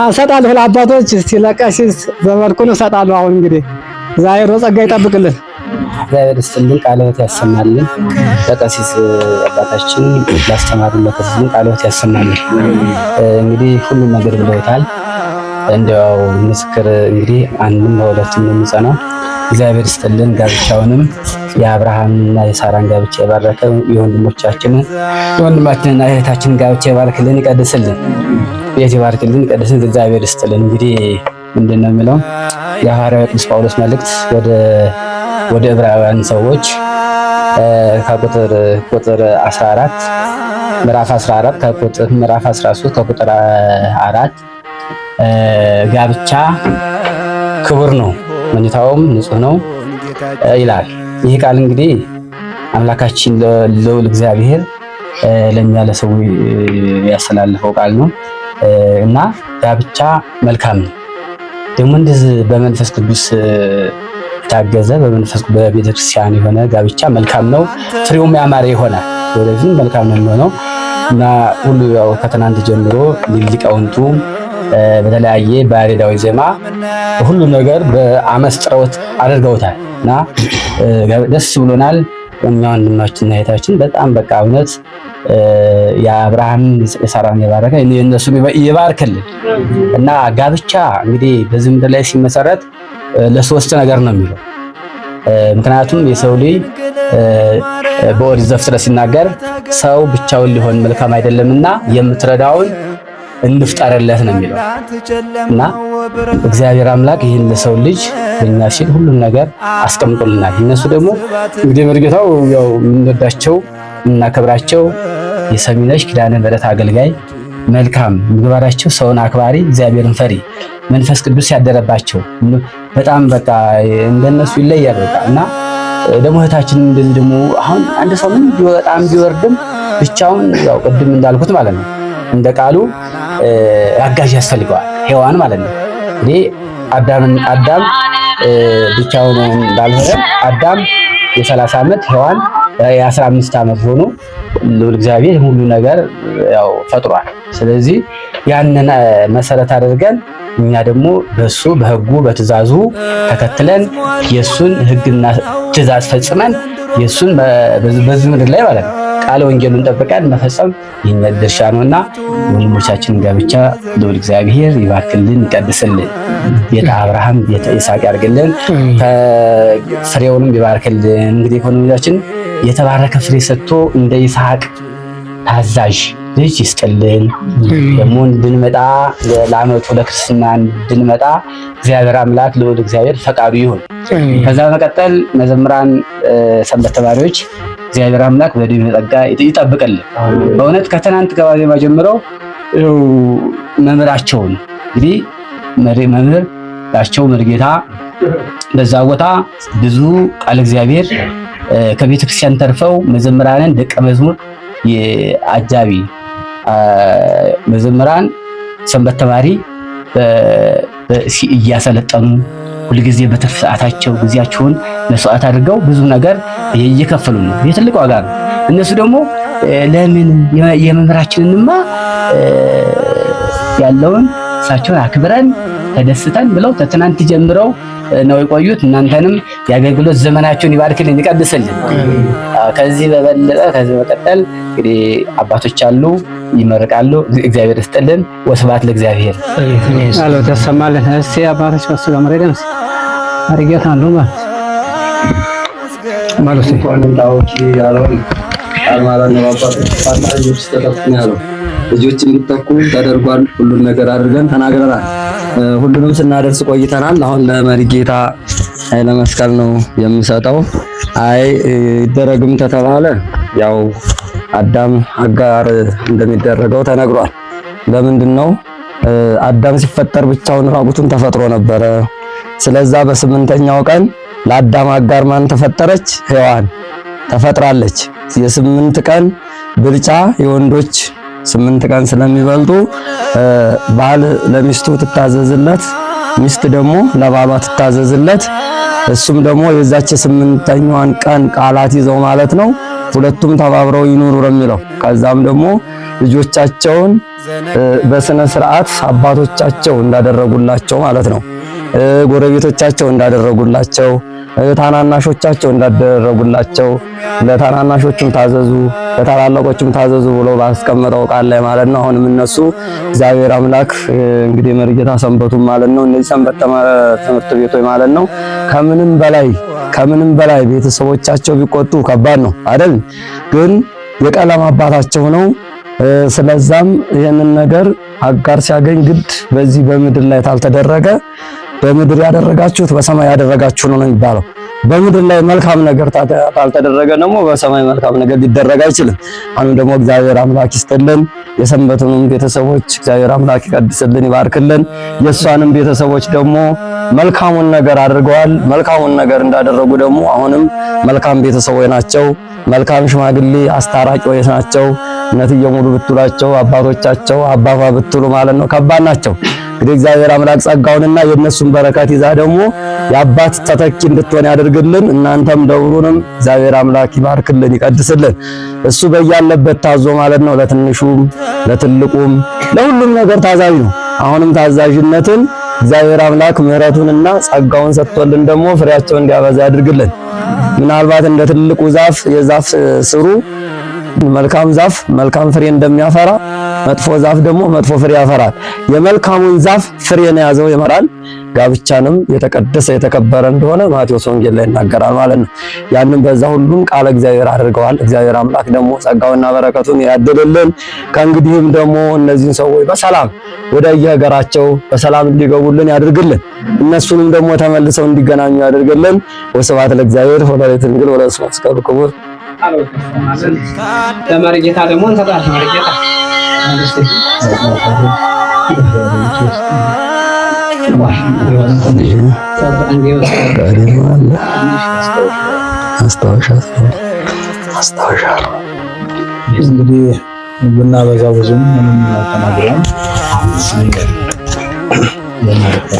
እሰጣለሁ ለአባቶች። እስቲ ለቀሲስ ዘመርኩን እሰጣለሁ። አሁን እንግዲህ እግዚአብሔር በጸጋ ይጠብቅልን። እግዚአብሔር ይስጥልን፣ ቃለ ሕይወት ያሰማልን። ለቀሲስ አባታችን ላስተማሩን ለቀሲስ ቃለ ሕይወት ያሰማልን። እንግዲህ ሁሉም ነገር ብለውታል። እንደው ምስክር እንግዲህ አንድም በሁለቱም የሚጸናው እግዚአብሔር ይስጥልን። ጋብቻውንም የአብርሃምና የሳራን ጋብቻ የባረከ የወንድሞቻችንን የወንድማችንና የእህታችንን ጋብቻ ይባርክልን፣ ይቀድስልን፣ ቤት ይባርክልን፣ ይቀድስልን። እግዚአብሔር ይስጥልን። እንግዲህ ምንድነው የሚለው የሐዋርያው ቅዱስ ጳውሎስ መልእክት ወደ ዕብራውያን ሰዎች ከቁጥር 14 ምዕራፍ 14 ከቁጥር ምዕራፍ 13 ከቁጥር 4 ጋብቻ ክቡር ነው፣ መኝታውም ንጹህ ነው ይላል። ይህ ቃል እንግዲህ አምላካችን ለልዑል እግዚአብሔር ለኛ ለሰው ያስተላለፈው ቃል ነው እና ጋብቻ መልካም ነው። ደግሞ እንደዚህ በመንፈስ ቅዱስ ታገዘ በቤተክርስቲያን የሆነ ጋብቻ መልካም ነው። ፍሬውም ያማረ ይሆናል። ወደፊት መልካም ነው የሚሆነው እና ሁሉ ያው ከትናንት ጀምሮ ሊቃውንቱ በተለያየ በያሬዳዊ ዜማ ሁሉ ነገር በአመስጥረውት አድርገውታል እና ደስ ብሎናል። እኛ ወንድማችንና እህታችን በጣም በቃ እውነት የአብርሃም የሳራን የባረከ የነሱን ይባርክልን እና ጋብቻ እንግዲህ በዚህ ምድር ላይ ሲመሰረት ለሶስት ነገር ነው የሚለው። ምክንያቱም የሰው ልጅ በኦሪት ዘፍጥረት ሲናገር ሰው ብቻውን ሊሆን መልካም አይደለምና የምትረዳውን እንፍጠርለት ነው የሚለው እና እግዚአብሔር አምላክ ይህን ለሰው ልጅ ለኛ ሲል ሁሉን ነገር አስቀምጦልናል። እነሱ ደግሞ እንግዲህ መርጌታው ያው የምንወዳቸው እናከብራቸው የሰሚነሽ ኪዳነ ምሕረት አገልጋይ መልካም ምግባራቸው ሰውን አክባሪ እግዚአብሔርን ፈሪ መንፈስ ቅዱስ ያደረባቸው በጣም በቃ እንደነሱ ይለያል በቃ እና ደግሞ እህታችንን እንደዚህ ደግሞ አሁን አንድ ሰው ምን በጣም ቢወርድም ብቻውን ያው ቅድም እንዳልኩት ማለት ነው እንደ ቃሉ አጋዥ ያስፈልገዋል ሔዋን ማለት ነው። እንግዲህ አዳም ብቻውን እንዳልሆነ አዳም የ30 ዓመት ሔዋን የ15 ዓመት ሆኖ ልዑል እግዚአብሔር ሁሉ ነገር ያው ፈጥሯል። ስለዚህ ያንን መሰረት አድርገን እኛ ደግሞ በሱ በሕጉ በትእዛዙ ተከትለን የሱን ሕግና ትእዛዝ ፈጽመን የሱን በዚህ ምድር ላይ ማለት ነው ቃለ ወንጌሉን ጠብቀን መፈጸም የኛ ድርሻ ነውና ወንድሞቻችን ጋብቻ ልዑል እግዚአብሔር ይባርክልን ይቀድስልን። ቤተ አብርሃም ቤተ ይስሐቅ ያርግልን፣ ፍሬውንም ይባርክልን። እንግዲህ ኢኮኖሚያችን የተባረከ ፍሬ ሰጥቶ እንደ ይስሐቅ ታዛዥ ልጅ ይስጥልን። ደግሞ እንድንመጣ ለዓመቱ ለክርስትና እንድንመጣ እግዚአብሔር አምላክ ልዑል እግዚአብሔር ፈቃዱ ይሁን። ከዛ በመቀጠል መዘምራን ሰንበት ተማሪዎች እግዚአብሔር አምላክ በዕድሜ ጸጋ ይጠብቅልን። በእውነት ከትናንት ከዋዜማ ጀምረው መምህራቸውን እንግዲህ መምህራቸው መርጌታ በዛ ቦታ ብዙ ቃል እግዚአብሔር ከቤተ ክርስቲያን ተርፈው መዘምራንን ደቀ መዝሙር የአጃቢ መዘምራን ሰንበት ተማሪ እያሰለጠኑ ሁልጊዜ በትርፍ ሰዓታቸው ጊዜያቸውን መስዋዕት አድርገው ብዙ ነገር እየከፈሉ ነው። የትልቅ ዋጋ ነው። እነሱ ደግሞ ለምን የመምህራችንንማ ያለውን እሳቸውን አክብረን ተደስተን ብለው ከትናንት ጀምረው ነው የቆዩት። እናንተንም የአገልግሎት ዘመናችሁን ይባርክልን ይቀድስልን። ከዚህ በበለጠ ከዚህ በቀጠል እንግዲህ አባቶች አሉ ይመርቃሉ። እግዚአብሔር ይስጥልን። ወስብሐት ለእግዚአብሔር። አሎ ተሰማልን። እስቲ አባቶች ወስዶ መረደም አርጌታ ነው ማለት ልጆች እንዲተኩ ተደርጓል። ሁሉን ነገር አድርገን ተናግረናል። ሁሉንም ስናደርስ ቆይተናል። አሁን ለመሪጌታ ኃይለ መስቀል ነው የምሰጠው። አይ ይደረግም ተተባለ ያው አዳም አጋር እንደሚደረገው ተነግሯል። ለምንድን ነው አዳም ሲፈጠር ብቻውን ራቁቱን ተፈጥሮ ነበረ። ስለዛ በስምንተኛው ቀን ለአዳም አጋር ማን ተፈጠረች? ሔዋን ተፈጥራለች። የስምንት ቀን ብልጫ የወንዶች 8 ቀን ስለሚበልጡ ባል ለሚስቱ ትታዘዝለት፣ ሚስት ደግሞ ለባሏ ትታዘዝለት። እሱም ደግሞ የዛች 8ኛዋን ቀን ቃላት ይዘው ማለት ነው ሁለቱም ተባብረው ይኑሩ የሚለው። ከዛም ደግሞ ልጆቻቸውን በስነ ስርዓት አባቶቻቸው እንዳደረጉላቸው ማለት ነው፣ ጎረቤቶቻቸው እንዳደረጉላቸው፣ ታናናሾቻቸው እንዳደረጉላቸው ለታናናሾችም ታዘዙ ለታላላቆችም ታዘዙ ብሎ ባስቀመጠው ቃል ላይ ማለት ነው። አሁንም እነሱ እግዚአብሔር አምላክ እንግዲህ መርጌታ ሰንበቱም ማለት ነው እነዚህ ሰንበት ትምህርት ቤቶች ማለት ነው ከምንም በላይ ቤተሰቦቻቸው ቢቆጡ ከባድ ነው አይደል? ግን የቀለም አባታቸው ነው። ስለዛም ይሄንን ነገር አጋር ሲያገኝ ግድ በዚህ በምድር ላይ ታልተደረገ በምድር ያደረጋችሁት በሰማይ ያደረጋችሁ ነው የሚባለው። በምድር ላይ መልካም ነገር ታልተደረገ ደግሞ በሰማይ መልካም ነገር ሊደረግ አይችልም። አሁን ደግሞ እግዚአብሔር አምላክ ይስጥልን። የሰንበቱንም ቤተሰቦች እግዚአብሔር አምላክ ይቀድስልን ይባርክልን። የሷንም ቤተሰቦች ደግሞ መልካሙን ነገር አድርገዋል። መልካሙን ነገር እንዳደረጉ ደግሞ አሁንም መልካም ቤተሰቦች ናቸው። መልካም ሽማግሌ አስታራቂዎች ናቸው። እነትዬ ሙሉ ብትሏቸው አባቶቻቸው አባባ ብትሉ ማለት ነው ከባድ ናቸው። እንግዲህ እግዚአብሔር አምላክ ጸጋውንና የነሱን በረከት ይዛ ደግሞ የአባት ተተኪ እንድትሆን ያደርግልን። እናንተም ደብሩንም እግዚአብሔር አምላክ ይባርክልን ይቀድስልን። እሱ በያለበት ታዞ ማለት ነው ለትንሹም ለትልቁም ለሁሉም ነገር ታዛዥ ነው። አሁንም ታዛዥነትን እግዚአብሔር አምላክ ምሕረቱንና ጸጋውን ሰጥቶልን ደግሞ ፍሬያቸውን እንዲያበዛ ያድርግልን። ምናልባት እንደ ትልቁ ዛፍ የዛፍ ስሩ መልካም ዛፍ መልካም ፍሬ እንደሚያፈራ መጥፎ ዛፍ ደግሞ መጥፎ ፍሬ ያፈራል። የመልካሙን ዛፍ ፍሬን ያዘው ይመራል። ጋብቻንም የተቀደሰ የተከበረ እንደሆነ ማቴዎስ ወንጌል ላይ ይናገራል ማለት ነው። ያንን በዛ ሁሉም ቃለ እግዚአብሔር አድርገዋል። እግዚአብሔር አምላክ ደግሞ ጸጋውና በረከቱን ያድልልን። ከእንግዲህም ደግሞ እነዚህን ሰዎች በሰላም ወደ የሀገራቸው በሰላም እንዲገቡልን ያድርግልን። እነሱንም ደግሞ ተመልሰው እንዲገናኙ ያድርግልን። ወስብሐት ለእግዚአብሔር ወለወላዲቱ ድንግል ወለመስቀሉ ክቡር። ለመርጌታ ደግሞ እንሰጣለን። መርጌታ አስታውሻ እንግዲህ ብናበዛ ብዙም ምንም ተናግረን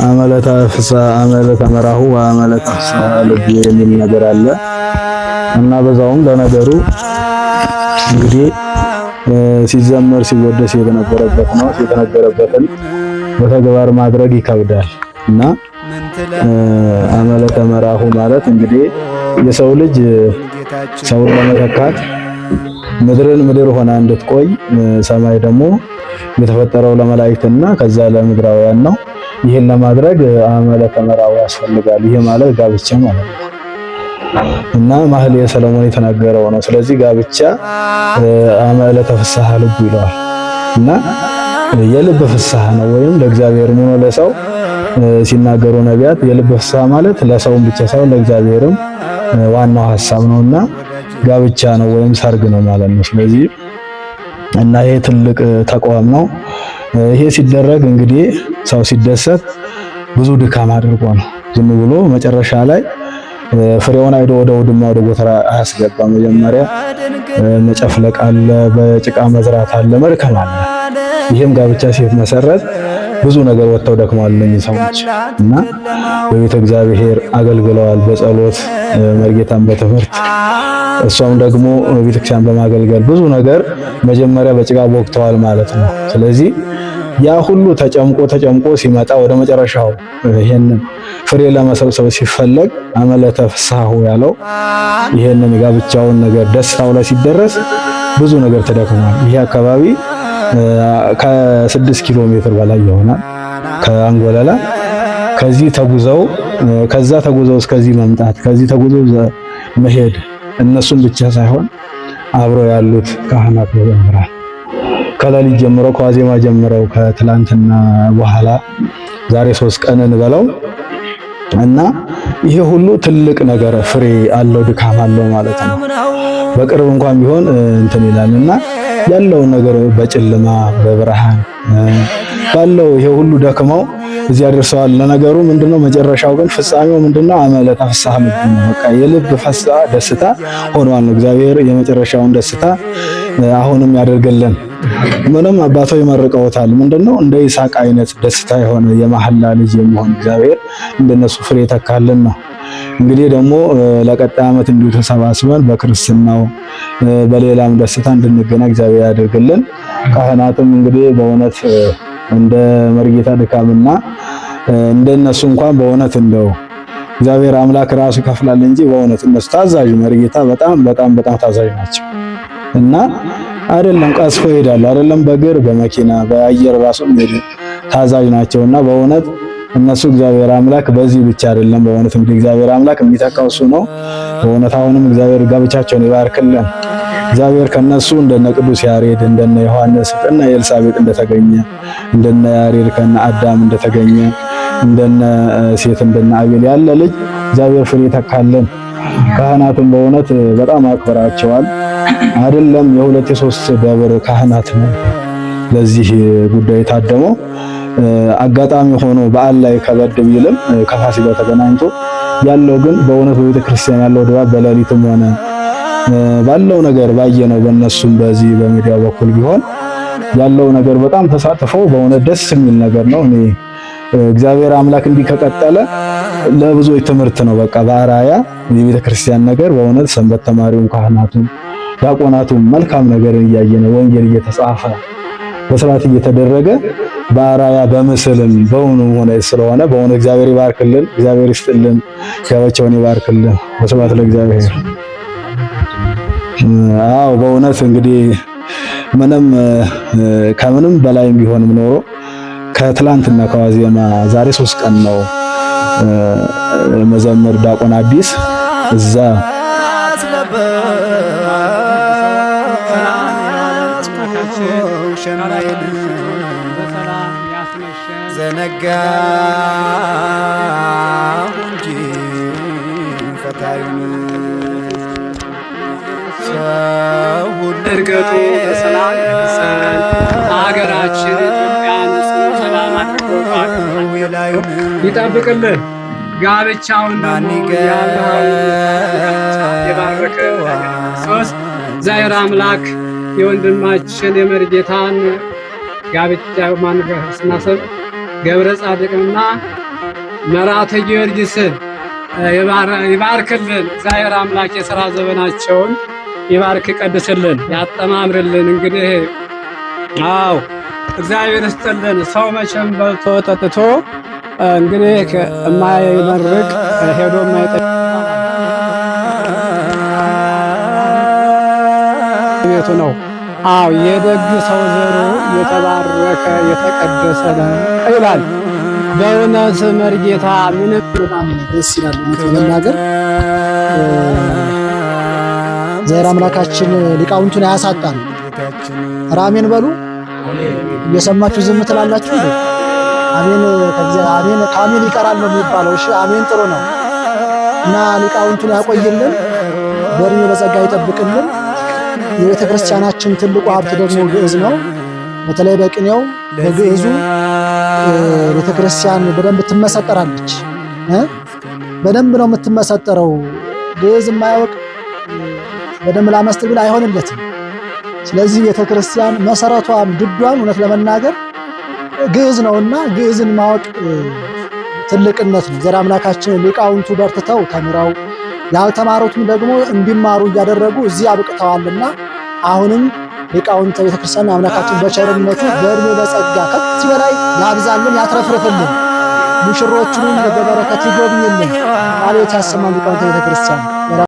አመለታ ፍሳ አመለታ መራሁ አመለታ ፍሳ ልብ የሚል ነገር አለ እና በዛውም ለነገሩ እንግዲህ ሲዘመር ሲወደስ የተነበረበት ነው። የተነገረበትን በተግባር ማድረግ ይከብዳል እና አመለ ተመራሁ ማለት እንግዲህ የሰው ልጅ ሰውን ለመተካት ምድርን ምድር ሆና እንድትቆይ ሰማይ ደግሞ የተፈጠረው ለመላእክትና ከዛ ለምድራውያን ነው። ይሄን ለማድረግ አመለ ተመራሁ ያስፈልጋል። ይሄ ማለት ጋብቻ ማለት ነው እና መኃልየ ሰሎሞን የተናገረው ነው። ስለዚህ ጋብቻ አመለ ተፍስሐ ልቡ ይለዋል እና የልብ ፍስሐ ነው ወይም ለእግዚአብሔር ምን ነው ለሰው ሲናገሩ ነቢያት የልብ ፍስሐ ማለት ለሰውም ብቻ ሳይሆን ለእግዚአብሔርም ዋናው ሐሳብ ነውና ጋብቻ ነው ወይም ሰርግ ነው ማለት ነው። ስለዚህ እና ይሄ ትልቅ ተቋም ነው። ይሄ ሲደረግ እንግዲህ ሰው ሲደሰት ብዙ ድካም አድርጎ ነው። ዝም ብሎ መጨረሻ ላይ ፍሬውን አይዶ ወደ ውድማ ወደ ጎተራ አያስገባም። መጀመሪያ መጨፍለቅ አለ፣ በጭቃ መዝራት አለ፣ መድከም አለ። ይሄም ጋብቻ ሲመሰረት ብዙ ነገር ወጥተው ደክመዋል እነዚህ ሰዎች እና በቤተ እግዚአብሔር አገልግለዋል። በጸሎት መርጌታን በትምህርት እሷም ደግሞ ቤተክርስቲያን በማገልገል ብዙ ነገር መጀመሪያ በጭቃ ቦክተዋል ማለት ነው። ስለዚህ ያ ሁሉ ተጨምቆ ሲመጣ ወደ መጨረሻው ይሄንን ፍሬ ለመሰብሰብ ሲፈለግ አመለ ተፍስሐሁ ያለው ይሄንን ጋብቻውን ነገር ደስታው ላይ ሲደረስ ብዙ ነገር ተደክሟል። ይሄ አካባቢ ከ6 ኪሎ ሜትር በላይ ይሆናል ከአንጎለላ። ከዚህ ተጉዘው ከዛ ተጉዘው እስከዚህ መምጣት ከዚህ ተጉዘው መሄድ እነሱም ብቻ ሳይሆን አብረው ያሉት ካህናት መዘምራን ከሌሊት ጀምረው ከዋዜማ ጀምረው ከትላንትና በኋላ ዛሬ 3 ቀን እንበለው እና ይሄ ሁሉ ትልቅ ነገር ፍሬ አለው፣ ድካም አለው ማለት ነው። በቅርብ እንኳን ቢሆን እንትን ይላልና ያለው ነገር በጨለማ በብርሃን ባለው ይሄ ሁሉ ደክመው እዚያ ደርሰዋል። ለነገሩ ምንድነው መጨረሻው ግን ፍጻሜው ምንድነው? አመለ ተፍስሐ ልብ ነው። በቃ የልብ ፍስሐ ደስታ ሆኗል። እግዚአብሔር የመጨረሻውን ደስታ አሁንም ያደርገልን። ምንም አባቶች ይመርቀውታል። ምንድነው እንደ ይስሐቅ አይነት ደስታ የሆነ የመሐላ ልጅ የሚሆን እግዚአብሔር እንደነሱ ፍሬ ተካልን ነው። እንግዲህ ደግሞ ለቀጣይ ዓመት እንዲሁ ተሰባስበን በክርስትናው በሌላም ደስታ እንድንገናኝ እግዚአብሔር ያደርግልን። ካህናትም እንግዲህ በእውነት እንደ መርጌታ ድካምና እንደነሱ እንኳን በእውነት እንደው እግዚአብሔር አምላክ ራሱ ይከፍላል እንጂ በእውነት እነሱ ታዛዥ መርጌታ በጣም ታዛዥ ናቸው እና አይደለም ቀስፎ ይሄዳሉ፣ አይደለም በእግር በመኪና በአየር ራሱ ታዛዥ ናቸውና በእውነት እነሱ እግዚአብሔር አምላክ በዚህ ብቻ አይደለም። በእውነት እንግዲህ እግዚአብሔር አምላክ የሚተካው እሱ ነው። በእውነት አሁንም እግዚአብሔር ጋብቻቸውን ይባርክልን። እግዚአብሔር ከነሱ እንደነ ቅዱስ ያሬድ እንደነ ዮሐንስ ከነ ኤልሳቤጥ እንደተገኘ እንደነ ያሬድ ከነ አዳም እንደተገኘ እንደነ ሴት እንደነ አቤል ያለ ልጅ እግዚአብሔር ፍሬ ተካልን። ካህናትን በእውነት በጣም አክብራቸዋል። አይደለም የሁለት የሶስት ደብር ካህናት ነው ለዚህ ጉዳይ ታደመው። አጋጣሚ ሆኖ በዓል ላይ ከበድ ቢልም ከፋሲካው ተገናኝቶ ያለው ግን በእውነት በቤተ ክርስቲያን ያለው ድባብ በሌሊትም ሆነ ባለው ነገር ባየነው በእነሱም በዚህ በሚዲያ በኩል ቢሆን ያለው ነገር በጣም ተሳትፈው በእውነት ደስ የሚል ነገር ነው። እኔ እግዚአብሔር አምላክ እንዲህ ከቀጠለ ለብዙዎች ትምህርት ነው። በቃ በአራያ የቤተ ክርስቲያን ነገር በእውነት ሰንበት ተማሪውን ካህናቱም ዲያቆናቱም መልካም ነገር እያየነ ወንጌል እየተጻፈ በስርዓት እየተደረገ በአራያ በምስልም በእውኑ ሆነ ስለሆነ በእውነት እግዚአብሔር ይባርክልን፣ እግዚአብሔር ይስጥልን፣ ጋብቻውን ይባርክልን። በስብሐት ለእግዚአብሔር። አዎ በእውነት እንግዲህ ምንም ከምንም በላይም ቢሆንም ኖሮ ከትላንትና ከዋዜማ ዛሬ 3 ቀን ነው መዘምር ዲያቆን አዲስ እዛ ዘነጋሁ እንጂ ፈታኙን ሰው ሁሉ እርገቱ በሰላም ሀገራችን ኢትዮጵያን ሰላም አድርጎ ይጠብቅልን። ጋብቻውን የባረከ እግዚአብሔር አምላክ የወንድማችን የመርጌታን ጋብቻ ስናስብ ገብረ ጻድቅና መራተ ጊዮርጊስን ይባርክልን። እግዚአብሔር አምላክ የሥራ ዘመናቸውን ይባርክ ይቀድስልን ያጠማምርልን። እንግዲህ አዎ እግዚአብሔር ይስጥልን። ሰው መቼም በልቶ ጠጥቶ እንግዲህ የማይመርቅ ሄዶ የማይጠይቅ ቤቱ ነው። አዎ የደግ ሰው ዘሩ የተባረከ የተቀደሰ ነው ይላል። በእውነት መርጌታ ምንም በጣም ደስ ይላል ለመናገር። ዘር አምላካችን ሊቃውንቱን አያሳጣን። አሜን በሉ። እየሰማችሁ ዝም ትላላችሁ? አሜን አሜን ካሜን ይቀራል ነው የሚባለው። እሺ አሜን ጥሩ ነው። እና ሊቃውንቱን ያቆይልን፣ በእድሜ በጸጋ ይጠብቅልን። የቤተ ክርስቲያናችን ትልቁ ሀብት ደግሞ ግዕዝ ነው። በተለይ በቅኔው በግዕዙ ቤተ ክርስቲያን በደንብ ትመሰጠራለች። በደንብ ነው የምትመሰጠረው። ግዕዝ የማያውቅ በደንብ ላመስጥር ቢል አይሆንለትም። ስለዚህ ቤተ ክርስቲያን መሰረቷም ድዷም እውነት ለመናገር ግዕዝ ነውና ግዕዝን ማወቅ ትልቅነት ነው። ዘር አምላካችን ሊቃውንቱ በርትተው ተምረው ያልተማሩትም ደግሞ እንዲማሩ እያደረጉ እዚህ አብቅተዋልና አሁንም ሊቃውንተ ቤተክርስቲያን አምላካችን በቸርነቱ በእድሜ በጸጋ ከዚህ በላይ ያብዛልን፣ ያትረፍርፍልን፣ ሙሽሮቹንም በበረከት ይጎብኝልን። አቤት ያሰማን ሊቃውንተ ቤተክርስቲያን